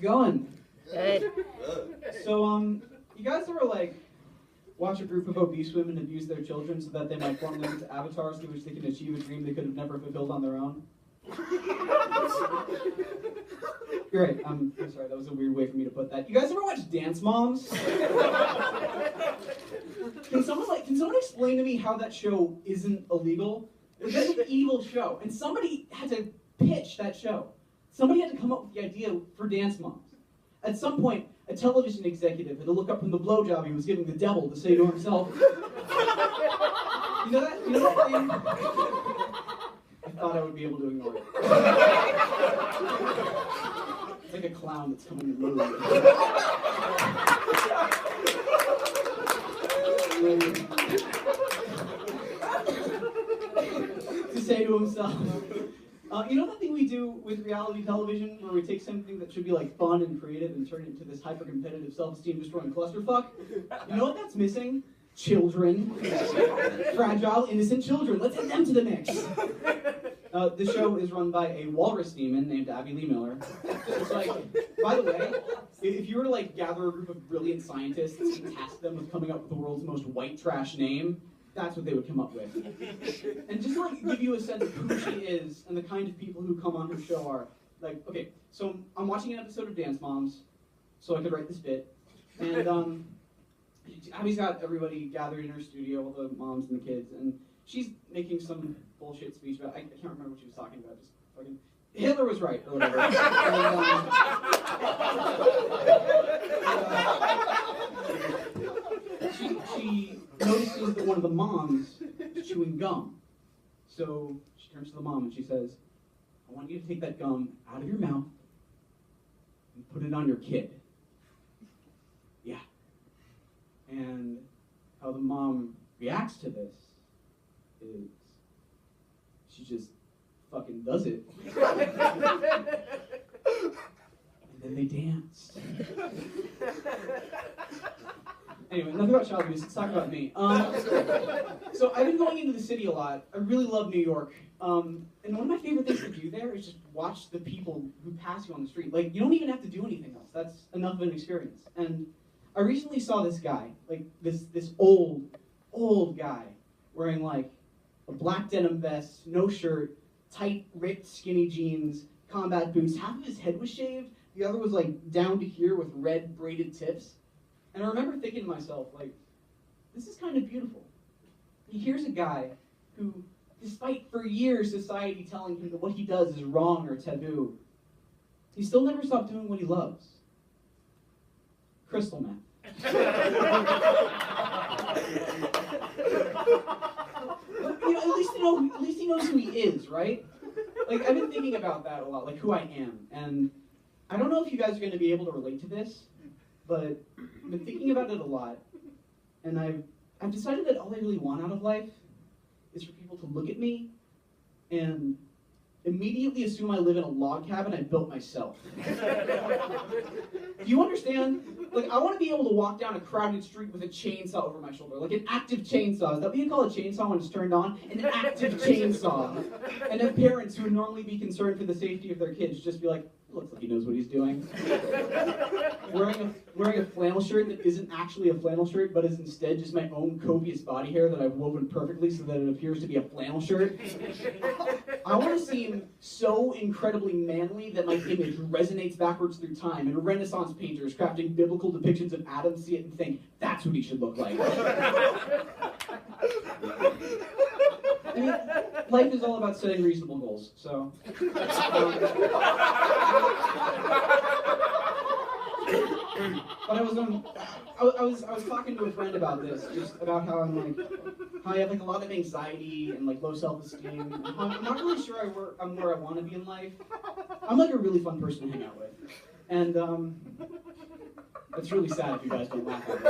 going? Good. So, you guys ever, like, watch a group of obese women abuse their children so that they might form them into avatars through which they can achieve a dream they could have never fulfilled on their own? Great, I'm sorry, that was a weird way for me to put that. You guys ever watch Dance Moms? Can someone explain to me how that show isn't illegal? That's an evil show, and somebody had to pitch that show. Somebody had to come up with the idea for Dance Moms. At some point, a television executive had to look up from the blowjob he was giving the devil to say to himself, You know that thing? I thought I would be able to ignore it. It's like a clown that's coming to move. To say to himself, you know that thing we do with reality television where we take something that should be like fun and creative and turn it into this hyper-competitive, self-esteem destroying clusterfuck? You know what that's missing? Children. Fragile, innocent children. Let's add them to the mix. The show is run by a walrus demon named Abby Lee Miller. It's like, by the way, if you were to like gather a group of brilliant scientists and task them with coming up with the world's most white trash name, that's what they would come up with. And just to like give you a sense of who she is and the kind of people who come on her show are, like, okay, so I'm watching an episode of Dance Moms, so I could write this bit, and Abby's got everybody gathered in her studio, all the moms and the kids, and she's making some bullshit speech about, I can't remember what she was talking about, just fucking, Hitler was right, or whatever. She notices that one of the moms is chewing gum. So she turns to the mom and she says, I want you to take that gum out of your mouth and put it on your kid. Yeah. And how the mom reacts to this is she just fucking does it. And then they dance. Anyway, enough about child abuse, let's talk about me. So I've been going into the city a lot. I really love New York. And one of my favorite things to do there is just watch the people who pass you on the street. Like, you don't even have to do anything else. That's enough of an experience. And I recently saw this guy, like this old guy, wearing like a black denim vest, no shirt, tight, ripped, skinny jeans, combat boots. Half of his head was shaved, the other was like down to here with red braided tips. And I remember thinking to myself, like, this is kind of beautiful. Here's a guy who, despite for years society telling him that what he does is wrong or taboo, he still never stopped doing what he loves. Crystal meth. At least he knows who he is, right? Like, I've been thinking about that a lot, like who I am. And I don't know if you guys are going to be able to relate to this, but I've been thinking about it a lot, and I've decided that all I really want out of life is for people to look at me and immediately assume I live in a log cabin I built myself. Do you understand? Like, I want to be able to walk down a crowded street with a chainsaw over my shoulder, like an active chainsaw. Is that what you call a chainsaw when it's turned on? An active chainsaw. And have parents who would normally be concerned for the safety of their kids just be like, looks like he knows what he's doing. Wearing a flannel shirt that isn't actually a flannel shirt, but is instead just my own copious body hair that I've woven perfectly so that it appears to be a flannel shirt. I want to seem so incredibly manly that my image resonates backwards through time, and Renaissance painters crafting biblical depictions of Adam see it and think, that's what he should look like. I mean, life is all about setting reasonable goals, so. But I was talking to a friend about this, just about how I have like a lot of anxiety and like low self-esteem. I'm not really sure I'm where I want to be in life. I'm like a really fun person to hang out with, and it's really sad if you guys don't laugh at it.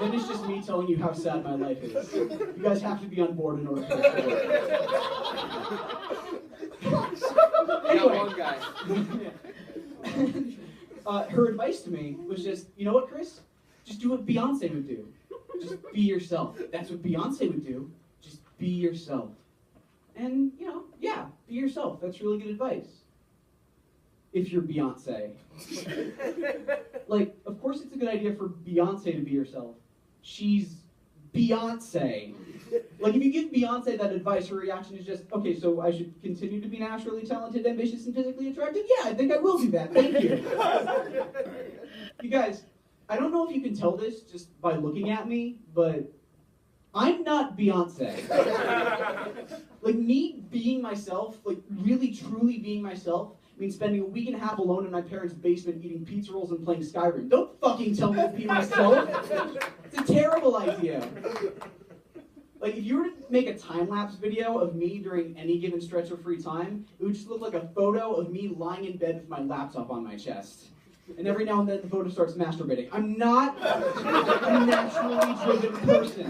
Then it's just me telling you how sad my life is. You guys have to be on board in order to record. Anyway, one guy. Her advice to me was just, you know what, Chris? Just do what Beyonce would do. Just be yourself. That's what Beyonce would do. Just be yourself. And, you know, yeah, be yourself. That's really good advice. if you're Beyonce. Like, of course it's a good idea for Beyonce to be herself. She's Beyonce. Like, if you give Beyonce that advice, her reaction is just, okay, so I should continue to be naturally talented, ambitious, and physically attractive? Yeah, I think I will do that. Thank you. You guys, I don't know if you can tell this just by looking at me, but I'm not Beyonce. Like, me being myself, like, really, truly being myself, means spending a week and a half alone in my parents' basement eating pizza rolls and playing Skyrim. Don't fucking tell me to be myself. It's a terrible idea. Like, if you were to make a time-lapse video of me during any given stretch of free time, it would just look like a photo of me lying in bed with my laptop on my chest. And every now and then the photo starts masturbating. I'm not a naturally driven person.